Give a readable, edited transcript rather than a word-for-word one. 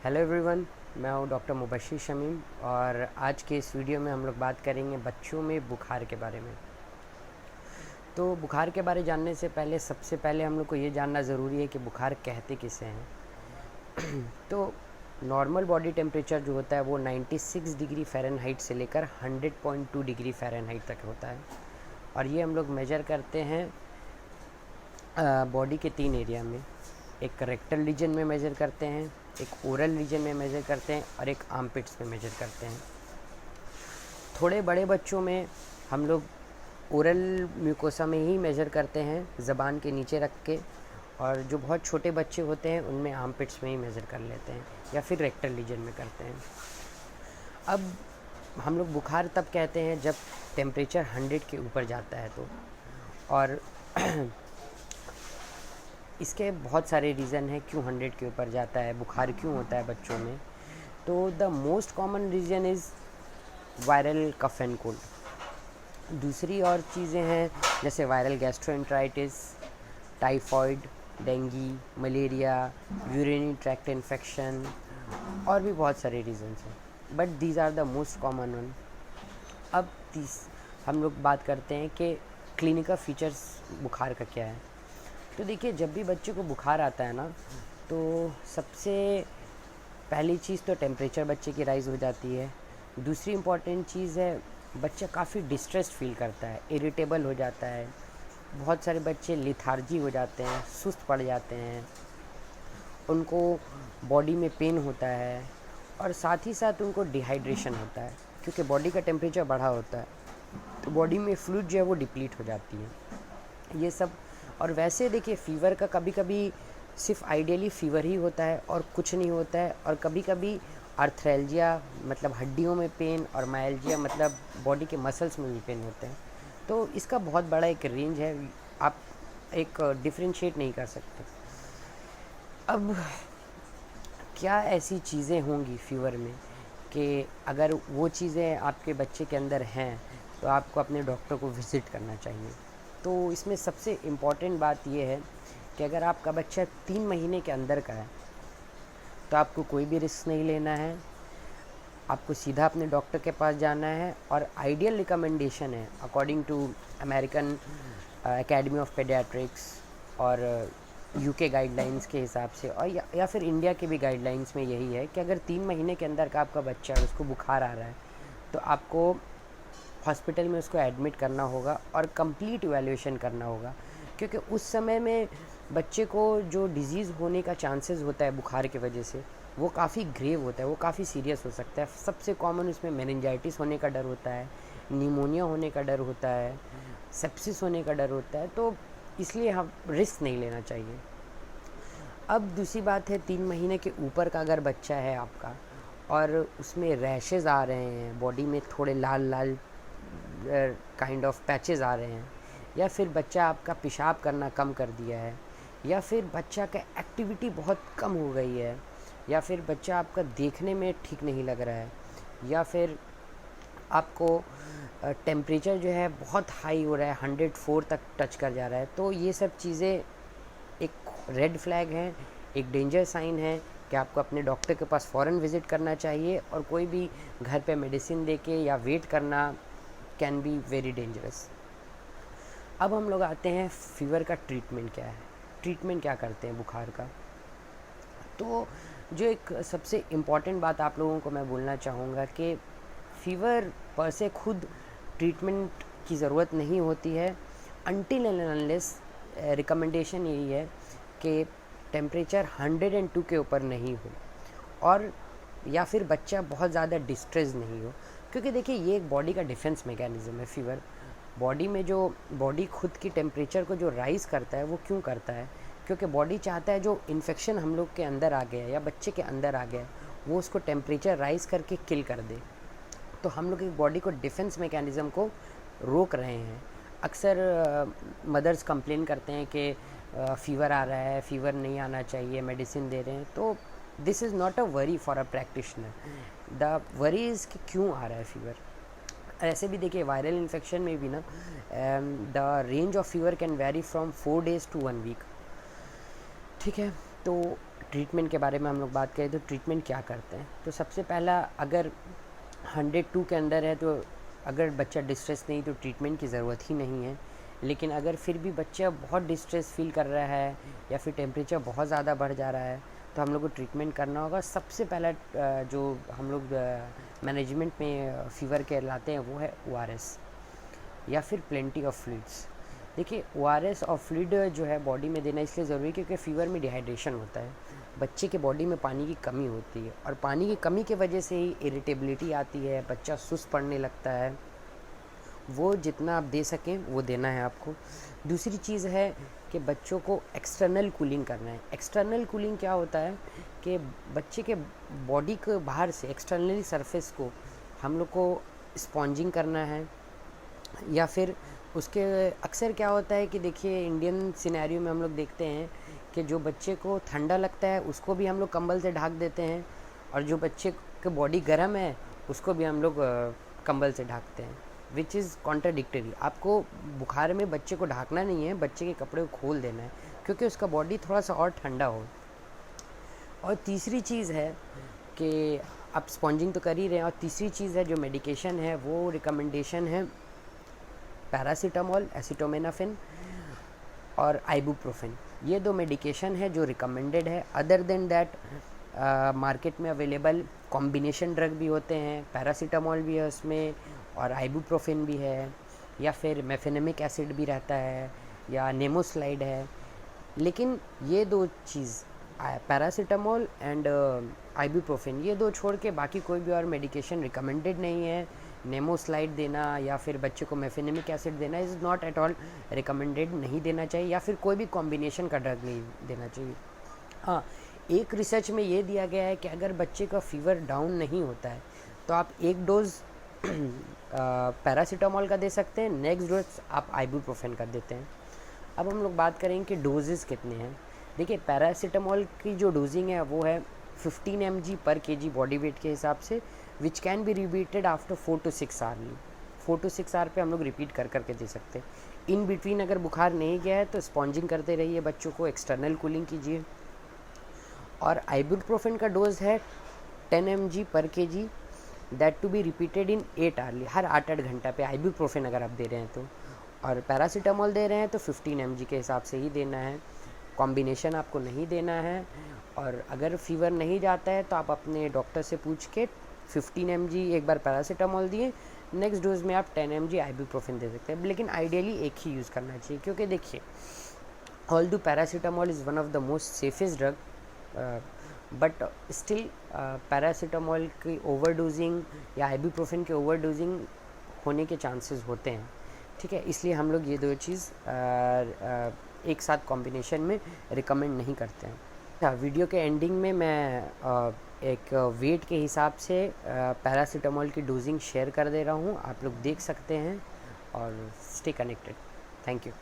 Hello everyone, मैं हूँ doctor Mubashir Shamim और आज के इस वीडियो में हम लोग बात करेंगे बच्चों में बुखार के बारे में। तो बुखार के बारे जानने से पहले सबसे पहले हम लोग को ये जानना ज़रूरी है कि बुखार कहते किसे हैं। तो नॉर्मल बॉडी टेम्परेचर जो होता है वो 96 डिग्री फ़ारेनहाइट से लेकर 100.2 डिग्री फ़ारेनहाइट तक होता है और ये हम लोग मेजर करते हैं बॉडी के 3 एरिया में। एक रेक्टल रीजन में मेजर करते हैं, एक ओरल रीजन में मेजर करते हैं और एक आर्मपिट्स में मेजर करते हैं। थोड़े बड़े बच्चों में हम लोग ओरल म्यूकोसा में ही मेजर करते हैं, ज़बान के नीचे रख के, और जो बहुत छोटे बच्चे होते हैं उनमें आर्मपिट्स में ही मेजर कर लेते हैं या फिर रेक्टल रीजन में करते हैं। अब हम लोग बुखार तब कहते हैं जब टेम्परेचर 100 के ऊपर जाता है तो, और इसके बहुत सारे रीज़न हैं क्यों 100 के ऊपर जाता है, बुखार क्यों होता है बच्चों में। तो the most common reason is viral cough and cold. दूसरी और चीज़ें हैं जैसे viral gastroenteritis, typhoid, dengue, malaria, urinary tract infection और भी बहुत सारे रीज़न्स हैं, but these are the most common one. अब हम लोग बात करते हैं कि क्लिनिकल फीचर्स बुखार का क्या है। तो देखिए, जब भी बच्चे को बुखार आता है ना, तो सबसे पहली चीज़ तो टेम्परेचर बच्चे की राइज़ हो जाती है। दूसरी इम्पॉर्टेंट चीज़ है, बच्चा काफ़ी डिस्ट्रेस्ड फील करता है, इरिटेबल हो जाता है। बहुत सारे बच्चे लिथार्जी हो जाते हैं, सुस्त पड़ जाते हैं, उनको बॉडी में पेन होता है और साथ ही साथ उनको डिहाइड्रेशन होता है क्योंकि बॉडी का टेम्परेचर बढ़ा होता है, तो बॉडी में फ्लूइड जो है वो डिप्लीट हो जाती है, ये सब। और वैसे देखिए, फ़ीवर का कभी कभी सिर्फ आइडियली फ़ीवर ही होता है और कुछ नहीं होता है, और कभी कभी आर्थ्रैल्जिया मतलब हड्डियों में पेन और मायल्जिया मतलब बॉडी के मसल्स में भी पेन होते हैं। तो इसका बहुत बड़ा एक रेंज है, आप एक डिफ्रेंशिएट नहीं कर सकते। अब क्या ऐसी चीज़ें होंगी फ़ीवर में कि अगर वो चीज़ें आपके बच्चे के अंदर हैं तो आपको अपने डॉक्टर को विज़िट करना चाहिए। तो इसमें सबसे इम्पॉर्टेंट बात ये है कि अगर आपका बच्चा 3 महीने के अंदर का है तो आपको कोई भी रिस्क नहीं लेना है, आपको सीधा अपने डॉक्टर के पास जाना है। और आइडियल रिकमेंडेशन है according to American Academy of Paediatrics और यूके गाइडलाइंस के हिसाब से, और या फिर इंडिया के भी गाइडलाइंस में यही है कि अगर 3 महीने के अंदर का आपका बच्चा है, उसको बुखार आ रहा है, तो आपको हॉस्पिटल में उसको एडमिट करना होगा और कंप्लीट इवैल्यूएशन करना होगा, क्योंकि उस समय में बच्चे को जो डिज़ीज़ होने का चांसेस होता है बुखार की वजह से वो काफ़ी ग्रेव होता है, वो काफ़ी सीरियस हो सकता है। सबसे कॉमन उसमें मेनिंजाइटिस होने का डर होता है, निमोनिया होने का डर होता है, सेप्सिस होने का डर होता है, तो इसलिए हम रिस्क नहीं लेना चाहिए। अब दूसरी बात है, 3 महीने के ऊपर का अगर बच्चा है आपका और उसमें रैशेज़ आ रहे हैं, बॉडी में थोड़े लाल लाल काइंड ऑफ पैचेस आ रहे हैं, या फिर बच्चा आपका पेशाब करना कम कर दिया है, या फिर बच्चा का एक्टिविटी बहुत कम हो गई है, या फिर बच्चा आपका देखने में ठीक नहीं लग रहा है, या फिर आपको टेम्परेचर जो है बहुत हाई हो रहा है, 104 तक टच कर जा रहा है, तो ये सब चीज़ें एक रेड फ्लैग है, एक डेंजर साइन है कि आपको अपने डॉक्टर के पास फ़ौरन विज़िट करना चाहिए। और कोई भी घर पे मेडिसिन देके या वेट करना कैन बी वेरी डेंजरस। अब हम लोग आते हैं फ़ीवर का ट्रीटमेंट क्या है, ट्रीटमेंट क्या करते हैं बुखार का। तो जो एक सबसे इम्पॉर्टेंट बात आप लोगों को मैं बोलना चाहूँगा कि फ़ीवर पर से खुद ट्रीटमेंट की ज़रूरत नहीं होती है, अनटिल एंड अनलेस रिकमेंडेशन यही है कि टेम्परेचर 102 के ऊपर नहीं हो, और या फिर बच्चा बहुत ज़्यादा डिस्ट्रेस नहीं हो। क्योंकि देखिए, ये एक बॉडी का डिफेंस मैकेनिज़्म है। फ़ीवर बॉडी में जो बॉडी खुद की टेम्परेचर को जो राइज़ करता है वो क्यों करता है, क्योंकि बॉडी चाहता है जो इन्फेक्शन हम लोग के अंदर आ गया है या बच्चे के अंदर आ गया है वो उसको टेम्परेचर राइज़ करके किल कर दे। तो हम लोग एक बॉडी को डिफेंस मैकेनिज़्म को रोक रहे हैं। अक्सर मदर्स कंप्लेन करते हैं कि फ़ीवर आ रहा है, फ़ीवर नहीं आना चाहिए, मेडिसिन दे रहे हैं। तो this is not a worry for a practitioner. The worry is कि क्यों आ रहा है फ़ीवर। ऐसे भी देखिए, वायरल इन्फेक्शन में भी ना the range of fever can very from 4 days to 1 week। ठीक है, तो ट्रीटमेंट के बारे में हम लोग बात करें तो ट्रीटमेंट क्या करते हैं, तो सबसे पहला अगर 102 के अंदर है तो अगर बच्चा डिस्ट्रेस नहीं तो ट्रीटमेंट की ज़रूरत ही नहीं है। लेकिन अगर फिर भी बच्चा बहुत डिस्ट्रेस फील कर रहा है या फिर टेम्परेचर बहुत ज़्यादा बढ़ जा रहा है तो हम लोग को ट्रीटमेंट करना होगा। सबसे पहला जो हम लोग मैनेजमेंट में फ़ीवर के लाते हैं वो है ORS या फिर प्लेंटी ऑफ फ्लूइड्स। देखिए ORS और फ्लूइड जो है बॉडी में देना इसलिए ज़रूरी है क्योंकि फ़ीवर में डिहाइड्रेशन होता है, बच्चे के बॉडी में पानी की कमी होती है और पानी की कमी की वजह से ही इरिटेबिलिटी आती है, बच्चा सुस्त पड़ने लगता है। वो जितना आप दे सकें वो देना है आपको। दूसरी चीज़ है कि बच्चों को एक्सटर्नल कूलिंग करना है। एक्सटर्नल कूलिंग क्या होता है कि बच्चे के बॉडी को बाहर से एक्सटर्नली सरफेस को हम लोग को स्पॉन्जिंग करना है या फिर उसके अक्सर क्या होता है कि देखिए इंडियन सिनेरियो में हम लोग देखते हैं कि जो बच्चे को ठंडा लगता है उसको भी हम लोग कंबल से ढक देते हैं और जो बच्चे के बॉडी गर्म है उसको भी हम लोग कंबल से ढकते हैं, विच इज़ कॉन्ट्राडिक्टरी। आपको बुखार में बच्चे को ढकना नहीं है, बच्चे के कपड़े को खोल देना है क्योंकि उसका बॉडी थोड़ा सा और ठंडा हो। और तीसरी चीज़ है कि आप स्पॉन्जिंग तो कर ही रहे हैं, और तीसरी चीज़ है जो मेडिकेशन है वो रिकमेंडेशन है पैरासीटामोल, एसिटामिनोफेन और आइबुप्रोफेन। ये 2 मेडिकेशन है जो रिकमेंडेड है। अदर देन दैट मार्केट में अवेलेबल कॉम्बिनेशन ड्रग भी होते हैं, पैरासीटामोल भी है उसमें और आइबुप्रोफेन भी है या फिर मेफेनेमिक एसिड भी रहता है या नेमोस्लाइड है। लेकिन ये 2 चीज़ पैरासीटामोल एंड आइबुप्रोफेन, ये 2 छोड़ के बाकी कोई भी और मेडिकेशन रिकमेंडेड नहीं है। नेमोस्लाइड देना या फिर बच्चे को मेफेनेमिक एसिड देना is not at all recommended, नहीं देना चाहिए, या फिर कोई भी कॉम्बिनेशन का ड्रग नहीं देना चाहिए। हाँ, एक रिसर्च में ये दिया गया है कि अगर बच्चे का फ़ीवर डाउन नहीं होता है तो आप 1 डोज़ पैरासीटामोल का दे सकते हैं, नेक्स्ट डोज आप आइबुप्रोफेन का देते हैं। अब हम लोग बात करेंगे कि डोजेज़ कितने हैं। देखिए पैरासीटामोल की जो डोजिंग है वो है 15 mg पर kg बॉडी वेट के हिसाब से, which can be repeated after 4 to 6 hour. 4 to 6 hour पे हम लोग रिपीट कर करके दे सकते हैं। इन बिटवीन अगर बुखार नहीं गया है तो स्पॉन्जिंग करते रहिए, बच्चों को एक्सटर्नल कूलिंग कीजिए। और आइबुप्रोफेन का डोज है 10 mg पर kg, that to be repeated in 8 hourly, हर 8-8 घंटा पे आइबुप्रोफेन अगर आप दे रहे हैं तो। और पैरासीटामोल दे रहे हैं तो 15 mg के हिसाब से ही देना है, कॉम्बिनेशन आपको नहीं देना है। और अगर फ़ीवर नहीं जाता है तो आप अपने डॉक्टर से पूछ के 15 mg एक बार पैरासीटामोल दिए, नेक्स्ट डोज में आप 10 mg आइबुप्रोफेन दे सकते हैं। लेकिन आइडियली एक ही यूज़ करना चाहिए क्योंकि देखिए although paracetamol is one of the most safest drug, but still paracetamol की ओवरडोजिंग या आइबुप्रोफेन की ओवरडोजिंग होने के चांसेस होते हैं। ठीक है, इसलिए हम लोग ये 2 चीज़ एक साथ कॉम्बिनेशन में रिकमेंड नहीं करते हैं। वीडियो के एंडिंग में मैं एक वेट के हिसाब से पैरासीटामोल की डोजिंग शेयर कर दे रहा हूँ, आप लोग देख सकते हैं और स्टे कनेक्टेड। Thank you.